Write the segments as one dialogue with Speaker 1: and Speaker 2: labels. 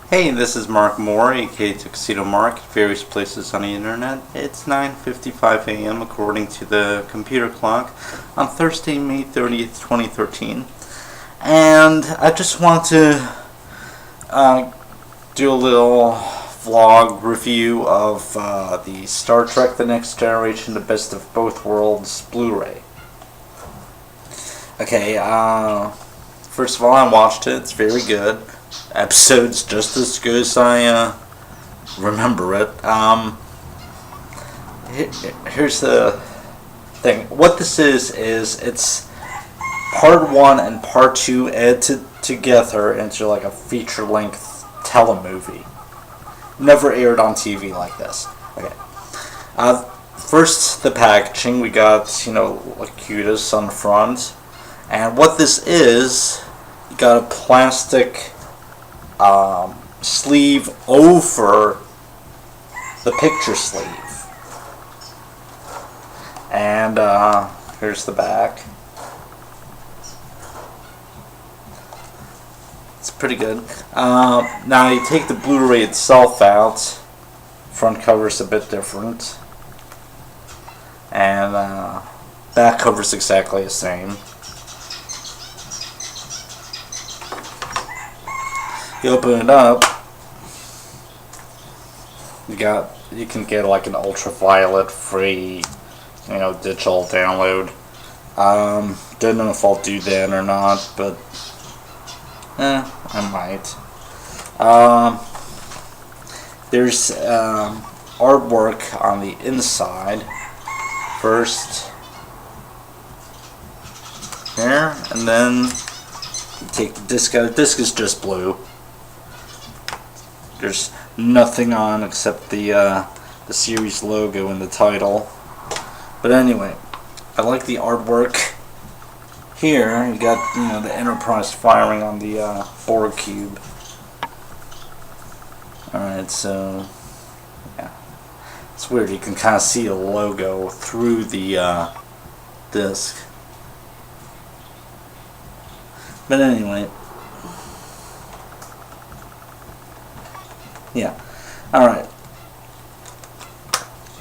Speaker 1: Hey, this is Mark Moore, aka Tuxedo Mark, at various places on the internet. It's 9:55 a.m. according to the computer clock on Thursday, May 30th, 2013. And I just want to do a little vlog review of the Star Trek The Next Generation, The Best of Both Worlds Blu-ray. Okay, first of all, I watched it. It's very good. Episode's just as good as I remember it. Here's the thing. What this is it's part 1 and part 2 edited together into like a feature-length telemovie. Never aired on TV like this. Okay. First, the packaging. We got, Locutus on the front. And what this is, you got a plastic sleeve over the picture sleeve. And here's the back. It's pretty good. Now you take the Blu-ray itself out. Front cover's a bit different. And back cover's exactly the same. You open it up, you can get like an ultraviolet free, digital download. Don't know if I'll do that or not, but I might. There's artwork on the inside first here, and then you take the disc out. The disc is just blue. There's nothing on except the series logo and the title. But anyway, I like the artwork. Here you got the Enterprise firing on the Borg cube. Alright, so yeah, it's weird. You can kind of see a logo through the disc. But anyway. Yeah. Alright.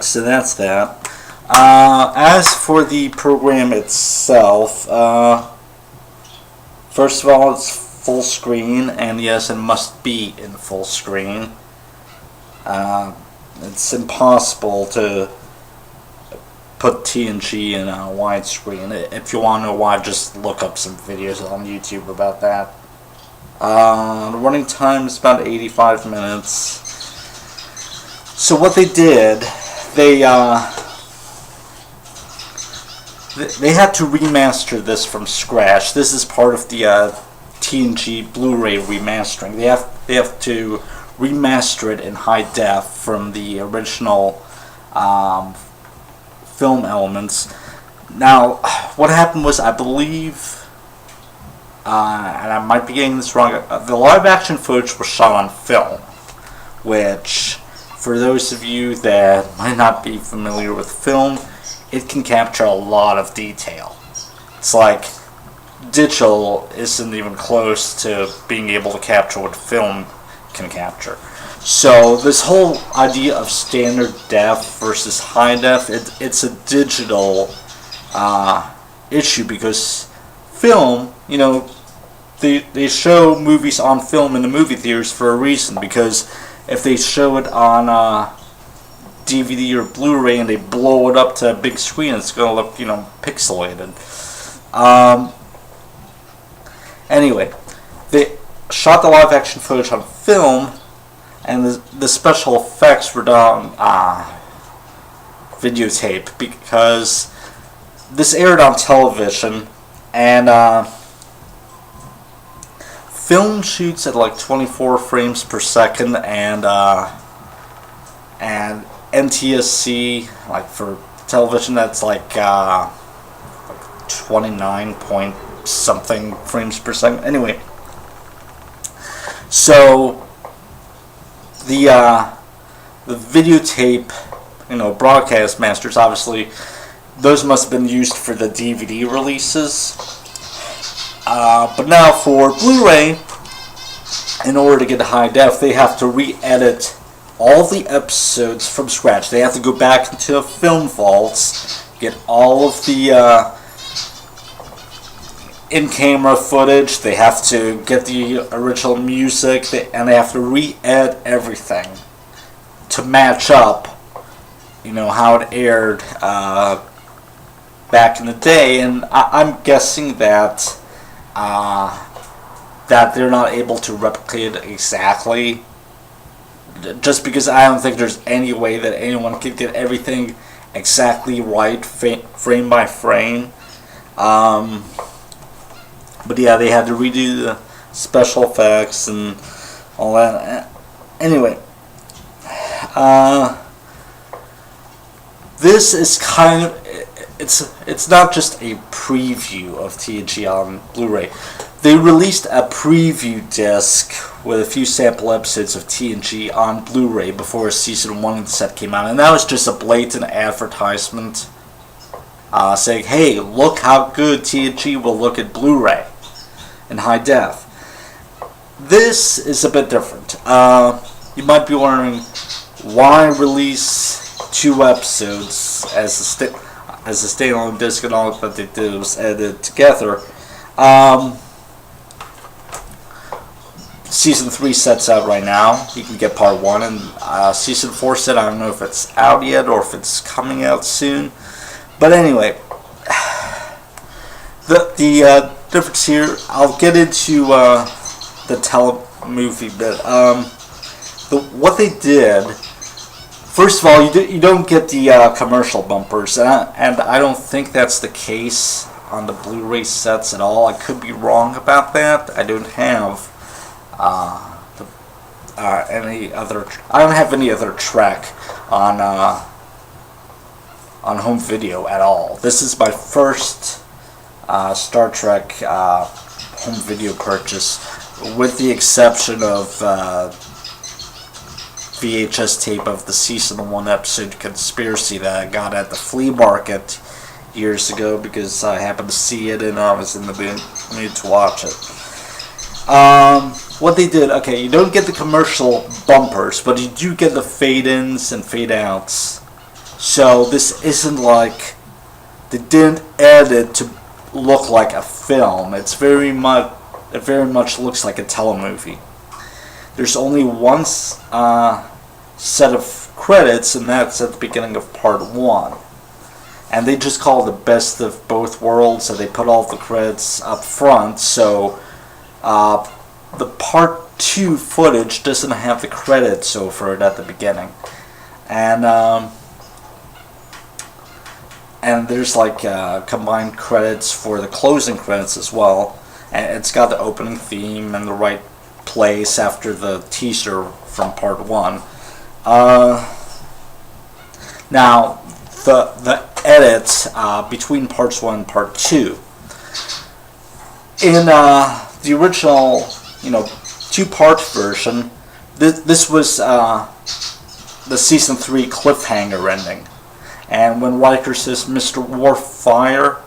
Speaker 1: So that's that. As for the program itself, first of all, it's full screen, and yes, it must be in full screen. It's impossible to put TNG in a widescreen. If you want to know why, just look up some videos on YouTube about that. The running time is about 85 minutes. So what they did, they had to remaster this from scratch. This is part of the TNG Blu-ray remastering. They have to remaster it in high def from the original film elements. Now, what happened was, I believe, and I might be getting this wrong, the live-action footage was shot on film, which, for those of you that might not be familiar with film, it can capture a lot of detail. It's like digital isn't even close to being able to capture what film can capture. So this whole idea of standard def versus high def, it's a digital issue, because film, they show movies on film in the movie theaters for a reason, because if they show it on DVD or Blu-ray and they blow it up to a big screen, it's going to look, pixelated. Anyway, they shot the live-action footage on film, and the special effects were done videotape, because this aired on television, and film shoots at like 24 frames per second, and NTSC, like for television, that's like 29 point something frames per second. Anyway, so the videotape, broadcast masters, obviously, those must have been used for the DVD releases. But now for Blu-ray, in order to get high def, they have to re-edit all the episodes from scratch. They have to go back into the film vaults, get all of the in-camera footage. They have to get the original music, and they have to re-edit everything to match up, how it aired back in the day. And I'm guessing that they're not able to replicate it exactly, just because I don't think there's any way that anyone could get everything exactly right, frame by frame. But yeah, they had to redo the special effects and all that. Anyway, this is kind of, it's not just a preview of TNG on Blu-ray. They released a preview disc with a few sample episodes of TNG on Blu-ray before season 1 set came out, and that was just a blatant advertisement saying, hey, look how good TNG will look at Blu-ray in high def. This is a bit different. You might be wondering, why release 2 episodes as a standalone disc, and all that they did was edit together. Season 3 set's out right now. You can get part 1, and season 4 set, I don't know if it's out yet or if it's coming out soon. But anyway, the difference here, I'll get into the telemovie bit. What they did, first of all, you don't get the commercial bumpers, and I don't think that's the case on the Blu-ray sets at all. I could be wrong about that. I don't have any other track on home video at all. This is my first Star Trek home video purchase, with the exception of VHS tape of the season 1 episode Conspiracy that I got at the flea market years ago because I happened to see it and I was in the mood to watch it. What they did, okay, you don't get the commercial bumpers, but you do get the fade-ins and fade-outs. So this isn't like they didn't edit to look like a film. It very much looks like a telemovie. There's only one set of credits, and that's at the beginning of part 1. And they just call it the best of both worlds, so they put all the credits up front, so the part 2 footage doesn't have the credits over it at the beginning. And there's like combined credits for the closing credits as well. And it's got the opening theme in the right place after the teaser from part 1. Now, the edits between parts 1 and part 2. In the original, 2-part version, this was the season 3 cliffhanger ending. And when Riker says, Mr. Worf, fire,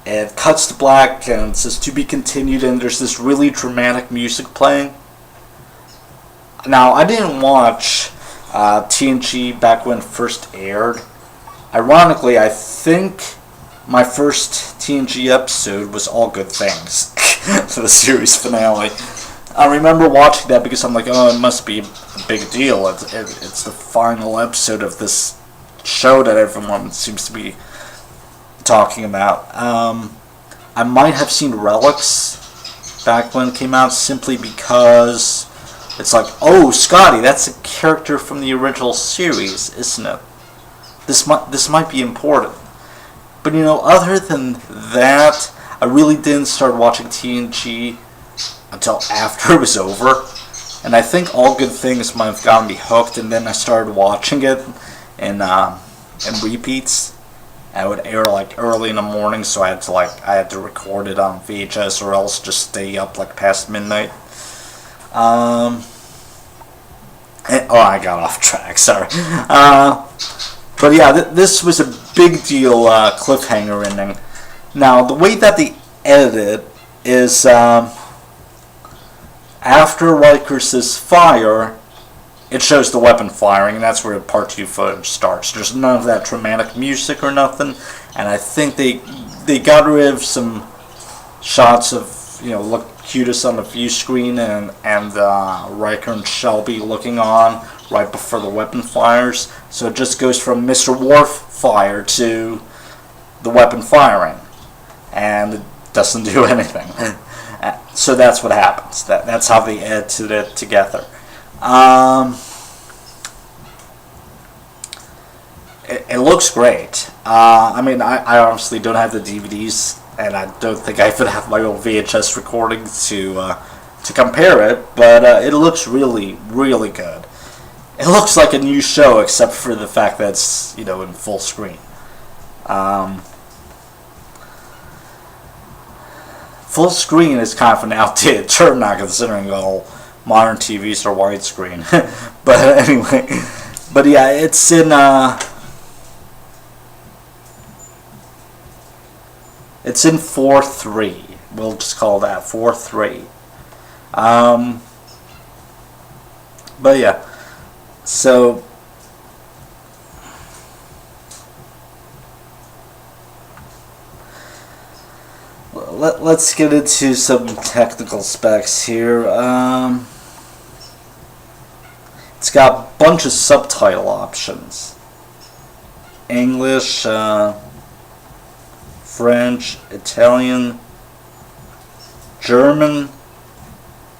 Speaker 1: it cuts to black and it says, to be continued, and there's this really dramatic music playing. Now, I didn't watch TNG back when it first aired. Ironically, I think my first TNG episode was All Good Things, the series finale. I remember watching that because I'm like, oh, it must be a big deal. It's the final episode of this show that everyone seems to be talking about. I might have seen Relics back when it came out simply because it's like, oh, Scotty, that's a character from the original series, isn't it? This might be important. But other than that, I really didn't start watching TNG until after it was over. And I think All Good Things might have gotten me hooked, and then I started watching it in repeats. And it would air like early in the morning, so I had to record it on VHS or else just stay up like past midnight. I got off track, sorry. But yeah, this was a big deal cliffhanger ending. Now, the way that they edit it is, After Riker says fire, it shows the weapon firing, and that's where part 2 footage starts. There's none of that dramatic music or nothing, and I think they got rid of some shots of, look cutest on the view screen and Riker and Shelby looking on right before the weapon fires. So it just goes from Mr. Worf fire to the weapon firing, and it doesn't do anything. So that's what happens. That's how they edited it together. It looks great. I mean, I obviously don't have the DVDs, and I don't think I even have my own VHS recording to compare it, but it looks really, really good. It looks like a new show, except for the fact that it's, in full screen. Full screen is kind of an outdated term now, considering all modern TVs are widescreen. But anyway, but yeah, it's in 4:3. We'll just call that 4:3. But yeah, so let's get into some technical specs here. It's got a bunch of subtitle options: English, French, Italian, German,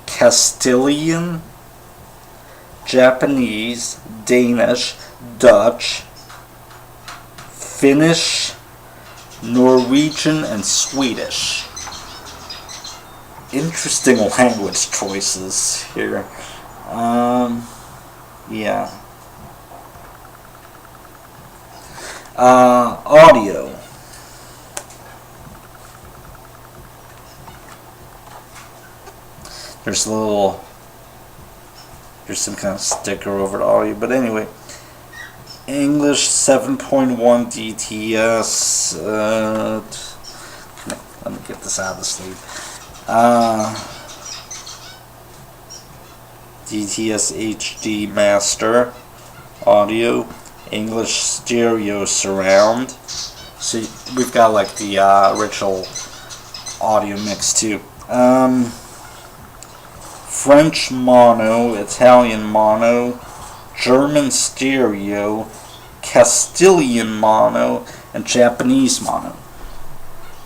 Speaker 1: Castilian, Japanese, Danish, Dutch, Finnish, Norwegian, and Swedish. Interesting language choices here. Yeah. Audio. There's some kind of sticker over the audio, but anyway. English 7.1 DTS. Let me get this out of the sleeve. DTS HD Master Audio, English Stereo Surround. So we've got like the original audio mix too. French mono, Italian mono, German stereo, Castilian mono, and Japanese mono.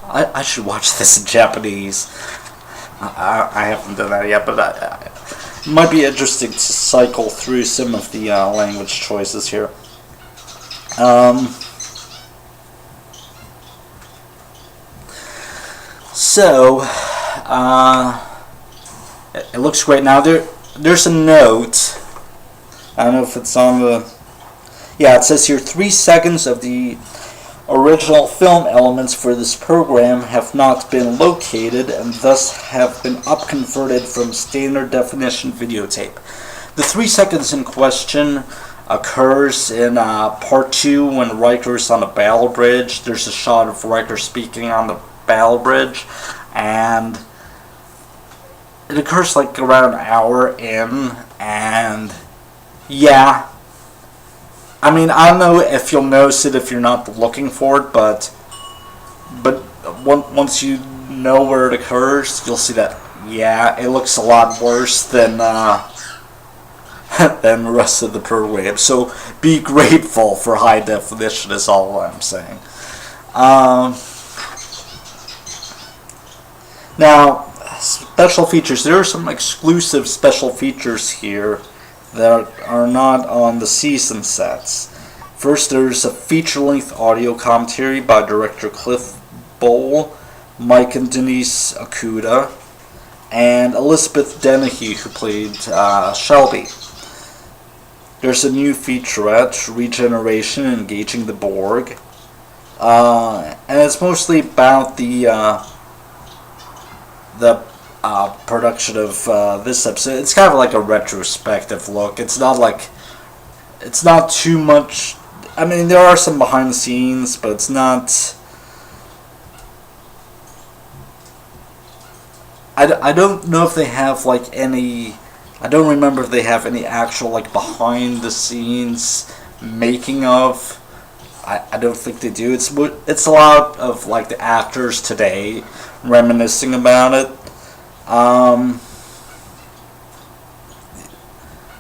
Speaker 1: I should watch this in Japanese. I haven't done that yet, but it might be interesting to cycle through some of the language choices here. So, it looks great. Now there's a note. I don't know if it's on the... Yeah, it says here, 3 seconds of the original film elements for this program have not been located and thus have been upconverted from standard definition videotape. The 3 seconds in question occurs in part 2 when Riker's on the battle bridge. There's a shot of Riker speaking on the battle bridge, and it occurs like around an hour in, and yeah, I mean, I don't know if you'll notice it if you're not looking for it, but once you know where it occurs, you'll see that, yeah, it looks a lot worse than than the rest of the program. So be grateful for high definition is all I'm saying. Now, special features. There are some exclusive special features here that are not on the season sets. First, there's a feature-length audio commentary by director Cliff Bowl, Mike and Denise Okuda, and Elizabeth Dennehy, who played Shelby. There's a new featurette, Regeneration, Engaging the Borg, and it's mostly about the production of this episode. It's kind of like a retrospective look. It's not too much. I mean, there are some behind the scenes, but it's not I don't know if they have like any. I don't remember if they have any actual like behind the scenes making of. I don't think they do. It's a lot of like the actors today reminiscing about it.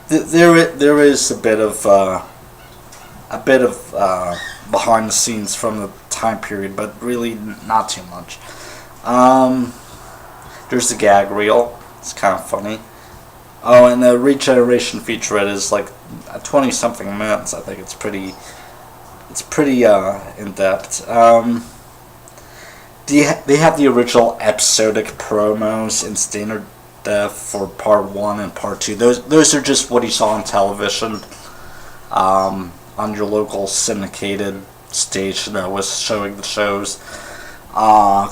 Speaker 1: There is a bit of behind the scenes from the time period, but really not too much. There's the gag reel. It's kind of funny. Oh, and the regeneration featurette is like 20 something minutes. I think it's pretty in depth. They have the original episodic promos in standard def for part 1 and part 2. Those are just what you saw on television, on your local syndicated station that was showing the shows,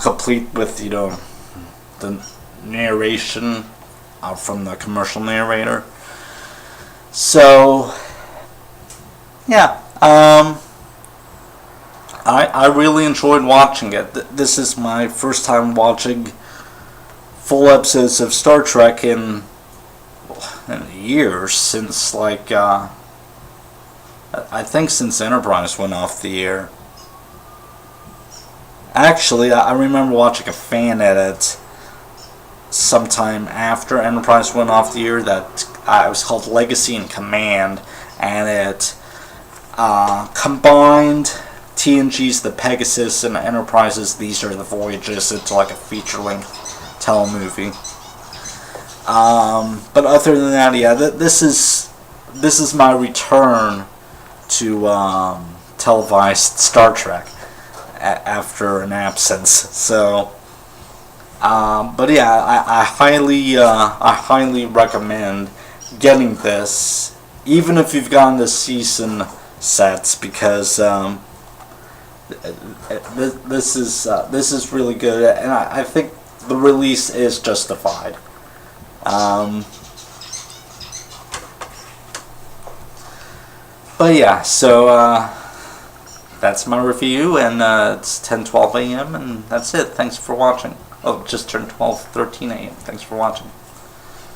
Speaker 1: complete with the narration from the commercial narrator. So yeah, I really enjoyed watching it. This is my first time watching full episodes of Star Trek in years, since like I think since Enterprise went off the air. Actually, I remember watching a fan edit sometime after Enterprise went off the air that it was called Legacy and Command, and it combined TNG's The Pegasus and Enterprise's These Are the Voyages into like a feature-length telemovie. But other than that, yeah, this is my return to televised Star Trek after an absence. So, but yeah, I highly recommend getting this, even if you've gotten the season sets, because this is really good, and I think the release is justified. But yeah, so that's my review, and it's 10:12 a.m. and that's it. Thanks for watching. Oh, just turned 12:13 a.m. Thanks for watching.